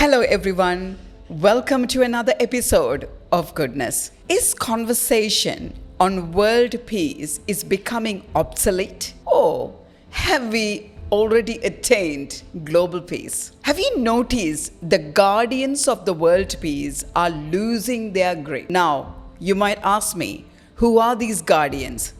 Hello everyone, welcome to another episode of Goodness. Is conversation on world peace is becoming obsolete, or have we already attained global peace? Have you noticed the guardians of the world peace are losing their grip? Now, you might ask me, who are these guardians?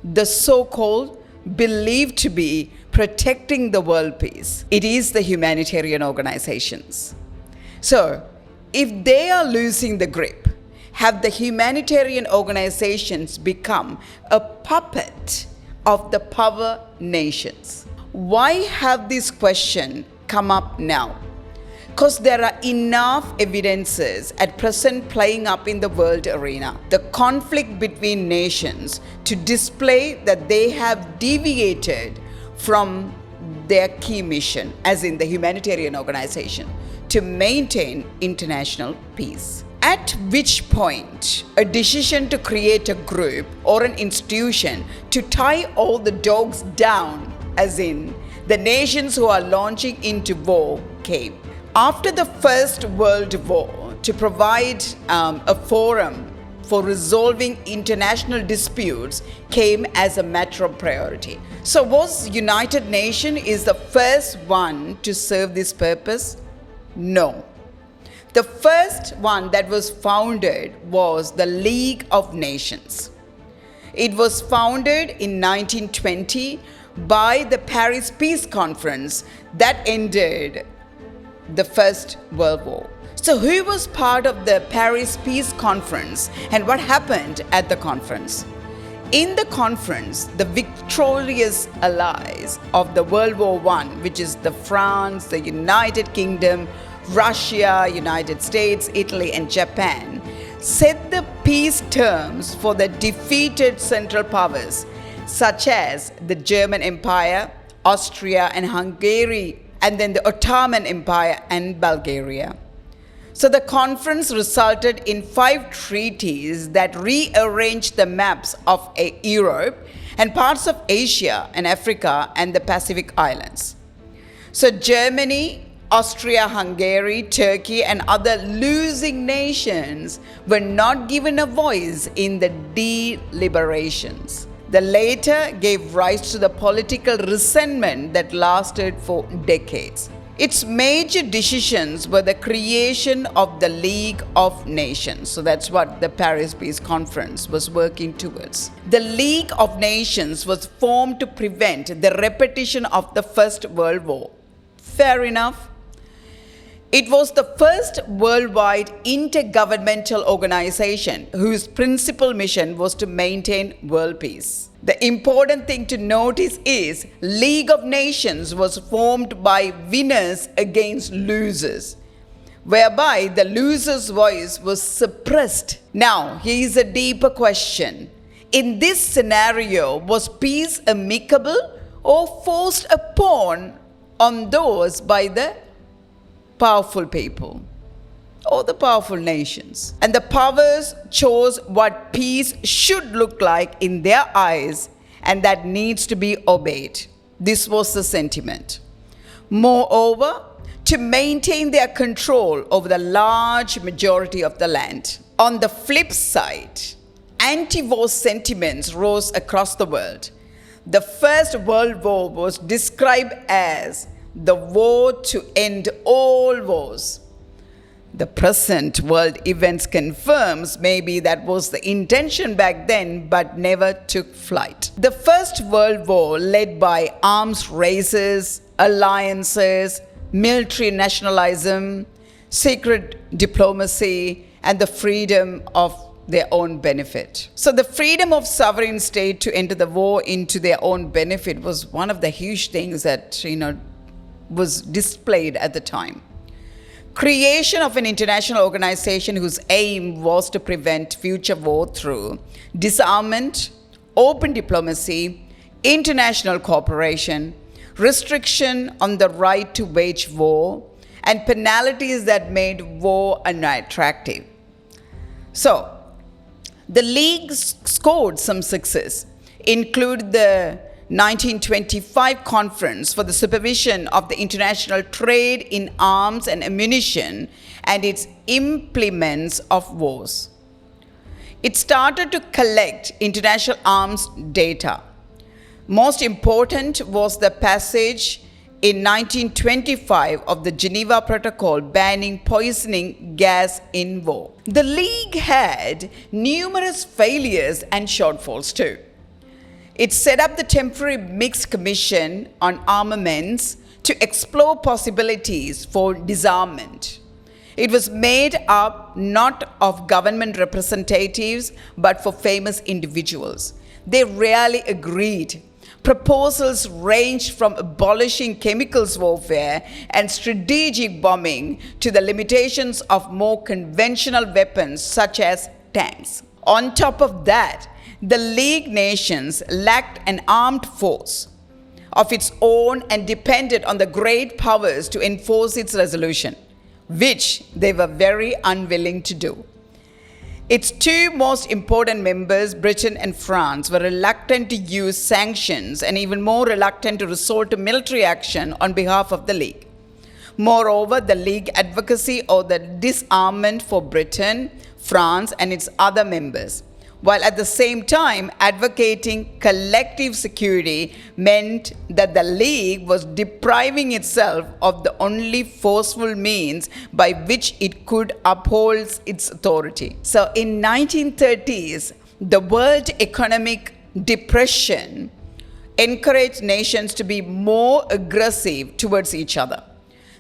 The so-called believed to be protecting the world peace. It is the humanitarian organizations. So, if they are losing the grip, have the humanitarian organizations become a puppet of the power nations? Why have this question come up now? Because there are enough evidences at present playing up in the world arena, the conflict between nations, to display that they have deviated from their key mission, as in the humanitarian organization, to maintain international peace. At which point, a decision to create a group or an institution to tie all the dogs down, as in the nations who are launching into war, came. After the First World War, to provide a forum for resolving international disputes came as a matter of priority. So was United Nations is the first one to serve this purpose? No. The first one that was founded was the League of Nations. It was founded in 1920 by the Paris Peace Conference that ended the First World War. So who was part of the Paris Peace Conference and what happened at the conference? In the conference, the victorious allies of the World War I, which is the France, the United Kingdom, Russia, United States, Italy, and Japan, set the peace terms for the defeated Central Powers, such as the German Empire, Austria and Hungary, and then the Ottoman Empire and Bulgaria. So the conference resulted in 5 treaties that rearranged the maps of Europe and parts of Asia and Africa and the Pacific Islands. So Germany, Austria-Hungary, Turkey and other losing nations were not given a voice in the deliberations. The latter gave rise to the political resentment that lasted for decades. Its major decisions were the creation of the League of Nations. So that's what the Paris Peace Conference was working towards. The League of Nations was formed to prevent the repetition of the First World War. Fair enough. It was the first worldwide intergovernmental organization whose principal mission was to maintain world peace. The important thing to notice is League of Nations was formed by winners against losers, whereby the loser's voice was suppressed. Now, here is a deeper question. In this scenario, was peace amicable or forced upon on those by the powerful people or the powerful nations? And the powers chose what peace should look like in their eyes, and that needs to be obeyed. This was the sentiment. Moreover, to maintain their control over the large majority of the land. On the flip side, anti-war sentiments rose across the world. The First World War was described as the war to end all wars. The present world events confirms maybe that was the intention back then, but never took flight. The First World War, led by arms races, alliances, military nationalism, secret diplomacy, and the freedom of their own benefit. So the freedom of sovereign state to enter the war into their own benefit was one of the huge things that, was displayed at the time. Creation of an international organization whose aim was to prevent future war through disarmament, open diplomacy, international cooperation, restriction on the right to wage war, and penalties that made war unattractive. So, the League scored some success, include the 1925 Conference for the Supervision of the International Trade in Arms and Ammunition and its Implements of Wars. It started to collect international arms data. Most important was the passage in 1925 of the Geneva Protocol banning poisoning gas in war. The League had numerous failures and shortfalls too. It set up the Temporary Mixed Commission on Armaments to explore possibilities for disarmament. It was made up not of government representatives but for famous individuals. They rarely agreed. Proposals ranged from abolishing chemicals warfare and strategic bombing to the limitations of more conventional weapons such as tanks. On top of that, the League nations lacked an armed force of its own and depended on the great powers to enforce its resolution, which they were very unwilling to do. Its two most important members, Britain and France, were reluctant to use sanctions and even more reluctant to resort to military action on behalf of the League. Moreover, the League advocacy of the disarmament for Britain, France, and its other members, while at the same time advocating collective security, meant that the League was depriving itself of the only forceful means by which it could uphold its authority. So in 1930s, the world economic depression encouraged nations to be more aggressive towards each other.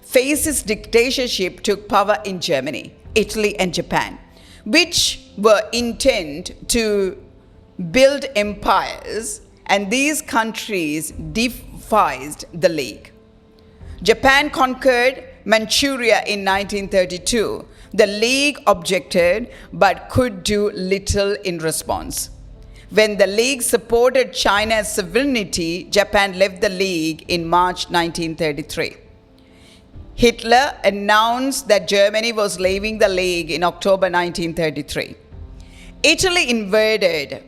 Fascist dictatorship took power in Germany, Italy, and Japan, which were intent to build empires, and these countries defied the League. Japan conquered Manchuria in 1932. The League objected but could do little in response. When the League supported China's sovereignty, Japan left the League in March 1933. Hitler announced that Germany was leaving the League in October 1933. Italy invaded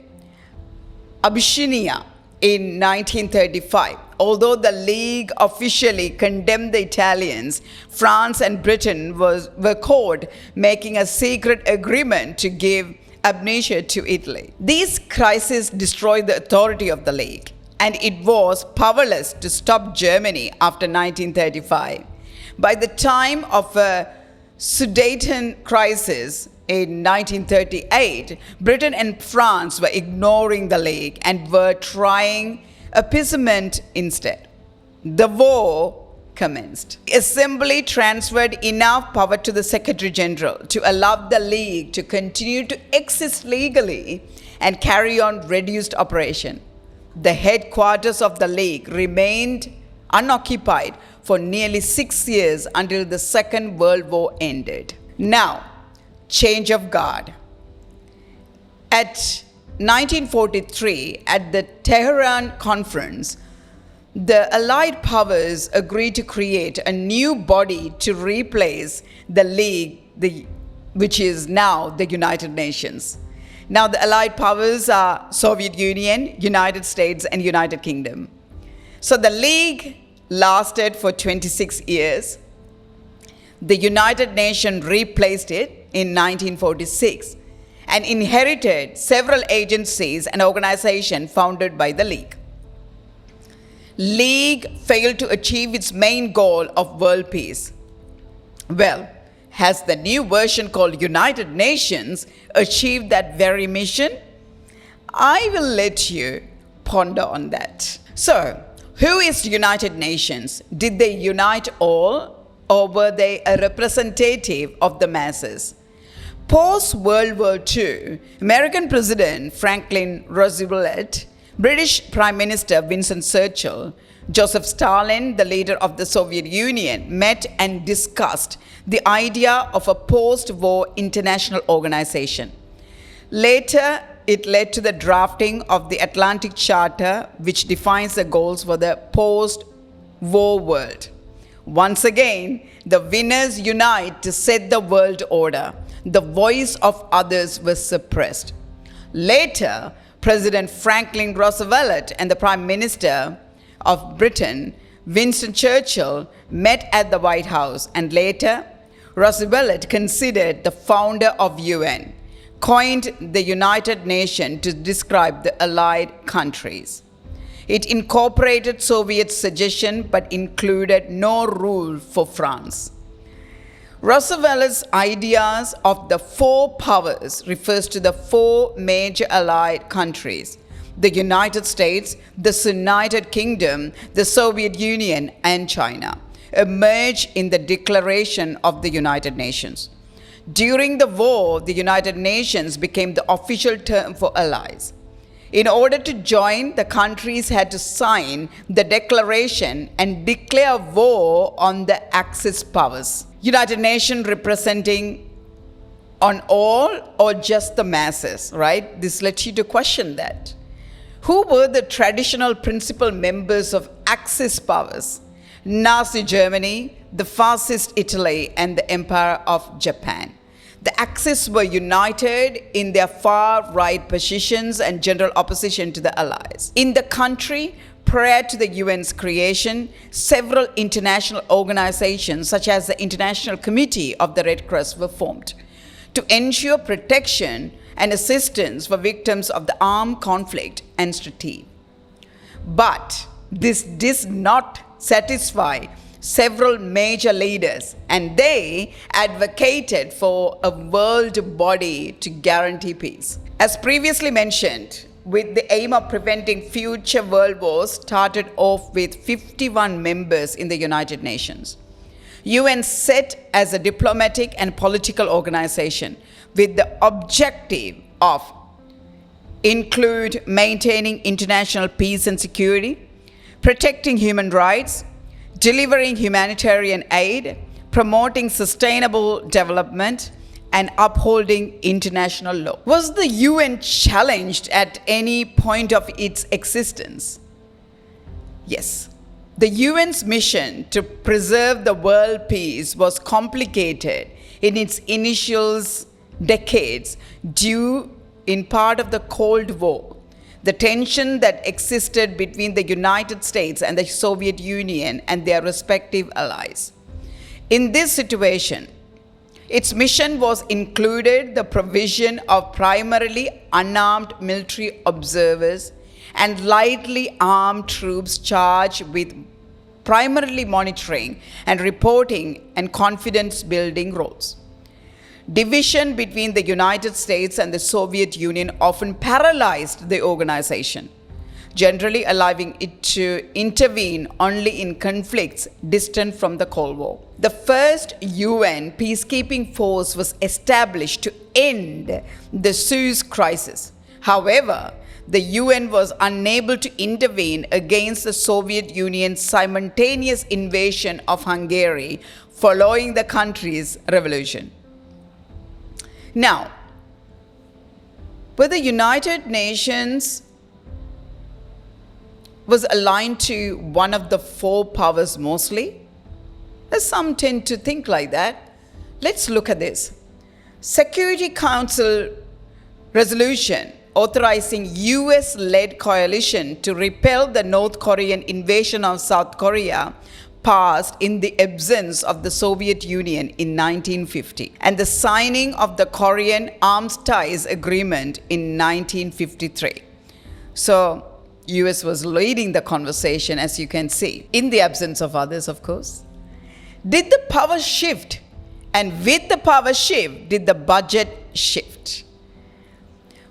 Abyssinia in 1935. Although the League officially condemned the Italians, France and Britain were caught making a secret agreement to give amnesia to Italy. These crises destroyed the authority of the League, and it was powerless to stop Germany after 1935. By the time of a Sudeten crisis in 1938, Britain and France were ignoring the League and were trying appeasement instead. The war commenced. The Assembly transferred enough power to the Secretary General to allow the League to continue to exist legally and carry on reduced operation. The headquarters of the League remained unoccupied for nearly 6 years until the Second World War ended. Now, change of guard. At 1943, at the Tehran Conference, the Allied powers agreed to create a new body to replace the League, which is now the United Nations. Now the Allied powers are Soviet Union, United States, and United Kingdom. So the League lasted for 26 years. The United Nations replaced it in 1946 and inherited several agencies and organizations founded by the League. League failed to achieve its main goal of world peace. Well, has the new version called United Nations achieved that very mission? I will let you ponder on that. So, who is United Nations? Did they unite all, or were they a representative of the masses? Post-World War II, American President Franklin Roosevelt, British Prime Minister Winston Churchill, Joseph Stalin, the leader of the Soviet Union, met and discussed the idea of a post-war international organization. Later, it led to the drafting of the Atlantic Charter, which defines the goals for the post-war world. Once again, the winners unite to set the world order. The voice of others was suppressed. Later, President Franklin Roosevelt and the Prime Minister of Britain, Winston Churchill, met at the White House, and later Roosevelt, considered the founder of UN, coined the United Nations to describe the Allied countries. It incorporated Soviet suggestion but included no rule for France. Roosevelt's ideas of the four powers refers to the four major Allied countries: the United States, the United Kingdom, the Soviet Union, and China, emerged in the Declaration of the United Nations. During the war, the United Nations became the official term for allies. In order to join, the countries had to sign the declaration and declare war on the Axis powers. United Nations representing on all or just the masses, right? This led you to question that. Who were the traditional principal members of Axis powers? Nazi Germany, the fascist Italy, and the Empire of Japan. The Axis were united in their far-right positions and general opposition to the Allies. In the country, prior to the UN's creation, several international organizations, such as the International Committee of the Red Cross, were formed to ensure protection and assistance for victims of the armed conflict and strife. But this did not satisfy several major leaders, and they advocated for a world body to guarantee peace. As previously mentioned, with the aim of preventing future world wars, started off with 51 members in the United Nations. UN set as a diplomatic and political organization with the objective of include maintaining international peace and security, protecting human rights, delivering humanitarian aid, promoting sustainable development, and upholding international law. Was the UN challenged at any point of its existence? Yes. The UN's mission to preserve the world peace was complicated in its initial decades due in part of the Cold War, the tension that existed between the United States and the Soviet Union and their respective allies. In this situation, its mission was included the provision of primarily unarmed military observers and lightly armed troops charged with primarily monitoring and reporting and confidence building roles. Division between the United States and the Soviet Union often paralyzed the organization, generally allowing it to intervene only in conflicts distant from the Cold War. The first UN peacekeeping force was established to end the Suez Crisis. However, the UN was unable to intervene against the Soviet Union's simultaneous invasion of Hungary following the country's revolution. Now, were the United Nations was aligned to one of the four powers mostly? Some tend to think like that. Let's look at this. Security Council resolution authorizing US-led coalition to repel the North Korean invasion of South Korea passed in the absence of the Soviet Union in 1950, and the signing of the Korean Armistice Agreement in 1953. So, US was leading the conversation, as you can see, in the absence of others, of course. Did the power shift? And with the power shift, did the budget shift?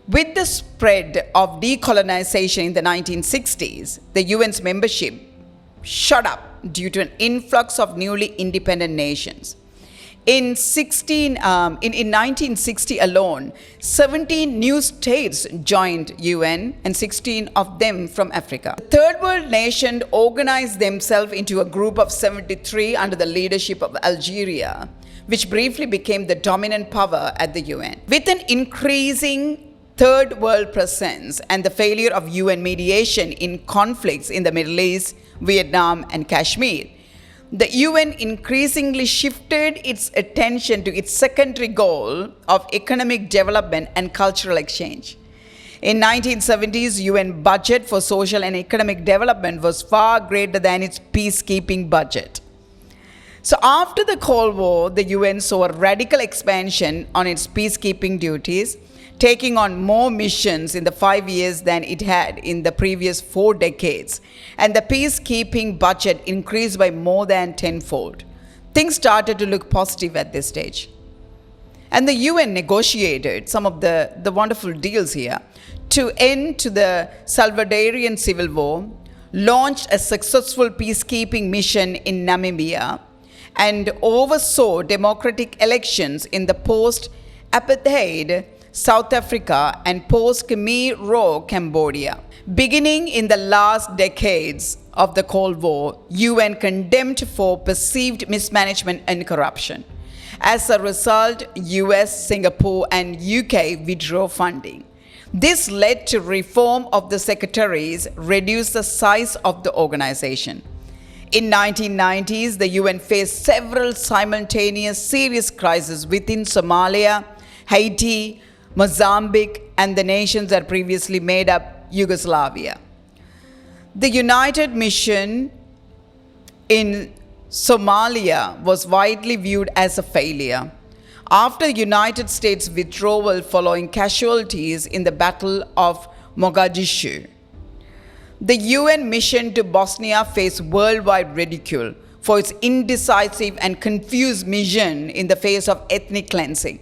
With the spread of decolonization in the 1960s, the UN's membership shot up due to an influx of newly independent nations. In 1960 alone, 17 new states joined UN, and 16 of them from Africa. The third world nation organized themselves into a group of 73 under the leadership of Algeria, which briefly became the dominant power at the UN. With an increasing third world presence and the failure of UN mediation in conflicts in the Middle East, Vietnam, and Kashmir, the UN increasingly shifted its attention to its secondary goal of economic development and cultural exchange. In 1970s, UN budget for social and economic development was far greater than its peacekeeping budget. So after the Cold War, the UN saw a radical expansion on its peacekeeping duties, taking on more missions in the 5 years than it had in the previous 4 decades. And the peacekeeping budget increased by more than tenfold. Things started to look positive at this stage. And the UN negotiated some of the wonderful deals here to end to the Salvadorian civil war, launched a successful peacekeeping mission in Namibia, and oversaw democratic elections in the post-apartheid South Africa and post-Khmer Rouge Cambodia. Beginning in the last decades of the Cold War, UN condemned for perceived mismanagement and corruption. As a result, US, Singapore, and UK withdrew funding. This led to reform of the secretaries, reduced the size of the organization. In 1990s, the UN faced several simultaneous serious crises within Somalia, Haiti, Mozambique, and the nations that previously made up Yugoslavia. The United Mission in Somalia was widely viewed as a failure. After the United States withdrawal following casualties in the Battle of Mogadishu, the UN mission to Bosnia faced worldwide ridicule for its indecisive and confused mission in the face of ethnic cleansing.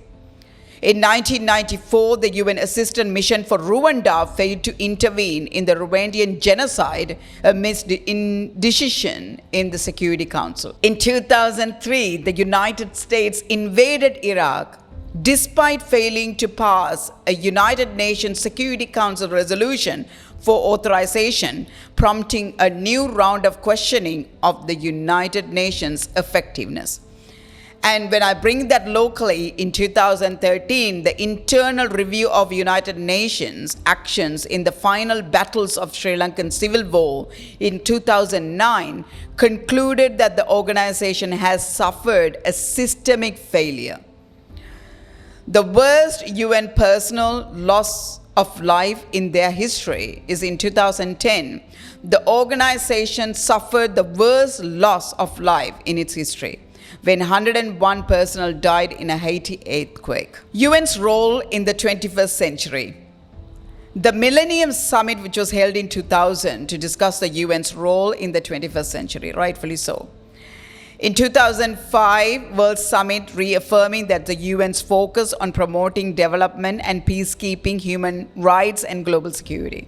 In 1994, the UN Assistance Mission for Rwanda failed to intervene in the Rwandan genocide amidst the indecision in the Security Council. In 2003, the United States invaded Iraq despite failing to pass a United Nations Security Council resolution for authorization, prompting a new round of questioning of the United Nations' effectiveness. And when I bring that locally, in 2013, the internal review of United Nations actions in the final battles of Sri Lankan civil war in 2009 concluded that the organization has suffered a systemic failure. The worst UN personal loss of life in their history is in 2010. The organization suffered the worst loss of life in its history, when 101 personnel died in a Haiti earthquake. UN's role in the 21st century. The Millennium Summit, which was held in 2000 to discuss the UN's role in the 21st century, rightfully so. In 2005, World Summit reaffirming that the UN's focus on promoting development and peacekeeping, human rights, and global security.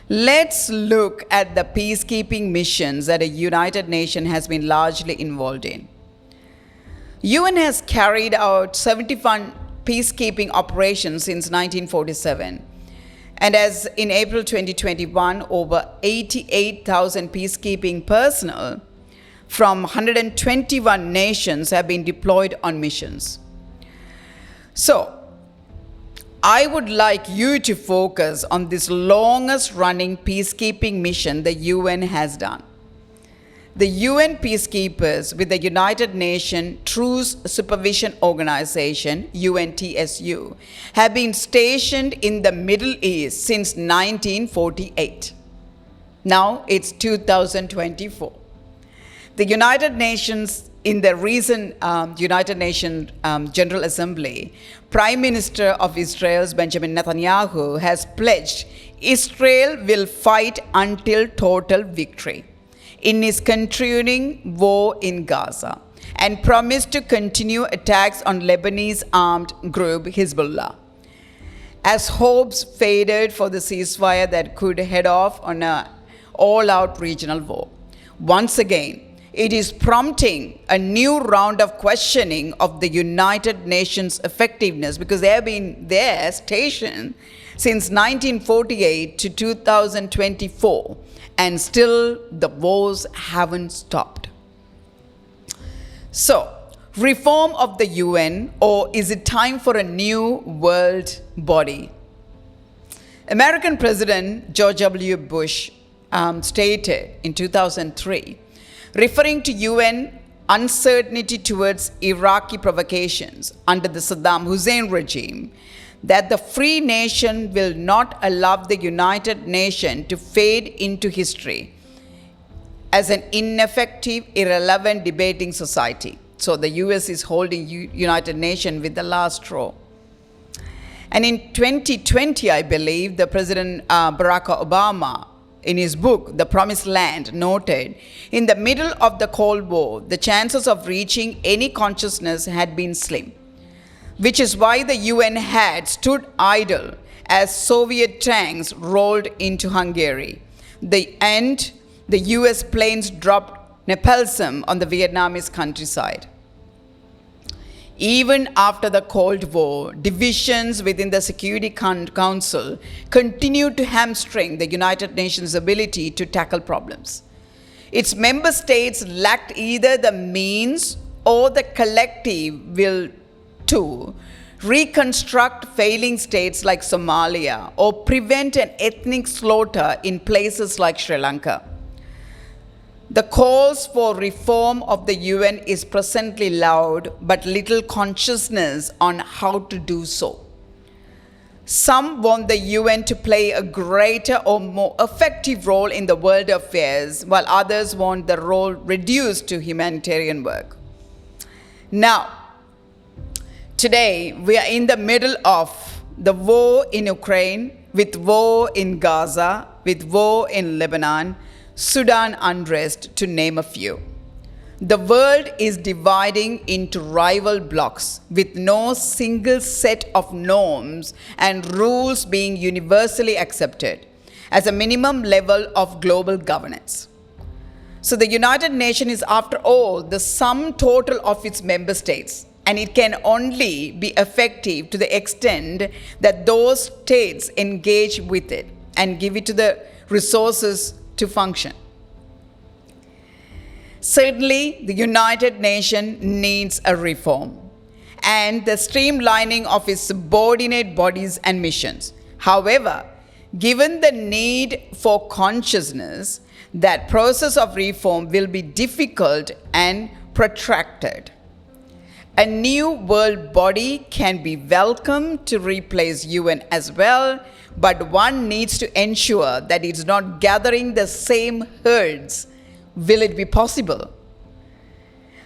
Let's look at the peacekeeping missions that the United Nations has been largely involved in. UN has carried out 71 peacekeeping operations since 1947. And as in April 2021, over 88,000 peacekeeping personnel from 121 nations have been deployed on missions. So, I would like you to focus on this longest running peacekeeping mission the UN has done. The UN peacekeepers with the United Nations Truce Supervision Organization, UNTSU, have been stationed in the Middle East since 1948. Now it's 2024. The United Nations, in the recent United Nations General Assembly, Prime Minister of Israel's Benjamin Netanyahu has pledged Israel will fight until total victory in his continuing war in Gaza, and promised to continue attacks on Lebanese armed group Hezbollah. As hopes faded for the ceasefire that could head off on an all-out regional war, once again, it is prompting a new round of questioning of the United Nations' effectiveness, because they have been there stationed since 1948 to 2024, and still the wars haven't stopped. So, reform of the UN, or is it time for a new world body? American President George W. Bush stated in 2003, referring to UN uncertainty towards Iraqi provocations under the Saddam Hussein regime, that the free nation will not allow the United Nations to fade into history as an ineffective, irrelevant debating society. So the US is holding United Nations with the last straw. And in 2020, I believe, the President Barack Obama, in his book, The Promised Land, noted, in the middle of the Cold War, the chances of reaching any consciousness had been slim, which is why the UN had stood idle as Soviet tanks rolled into Hungary. The US planes dropped napalm on the Vietnamese countryside. Even after the Cold War, divisions within the Security Council continued to hamstring the United Nations' ability to tackle problems. Its member states lacked either the means or the collective will to reconstruct failing states like Somalia or prevent an ethnic slaughter in places like Sri Lanka. The calls for reform of the UN is presently loud, but little consciousness on how to do so. Some want the UN to play a greater or more effective role in the world affairs, while others want the role reduced to humanitarian work. Now, today we are in the middle of the war in Ukraine, with war in Gaza, with war in Lebanon, Sudan unrest, to name a few. The world is dividing into rival blocs with no single set of norms and rules being universally accepted as a minimum level of global governance. So the United Nations is, after all, the sum total of its member states, and it can only be effective to the extent that those states engage with it and give it to the resources to function. Certainly, the United Nations needs a reform and the streamlining of its subordinate bodies and missions. However, given the need for consciousness, that process of reform will be difficult and protracted. A new world body can be welcome to replace UN as well, but one needs to ensure that it's not gathering the same herds. Will it be possible?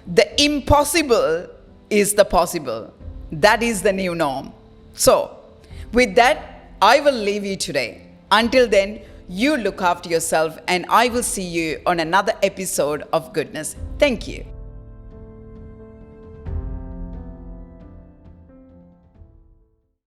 The impossible is the possible. That is the new norm. So, with that, I will leave you today. Until then, you look after yourself, and I will see you on another episode of Goodness. Thank you.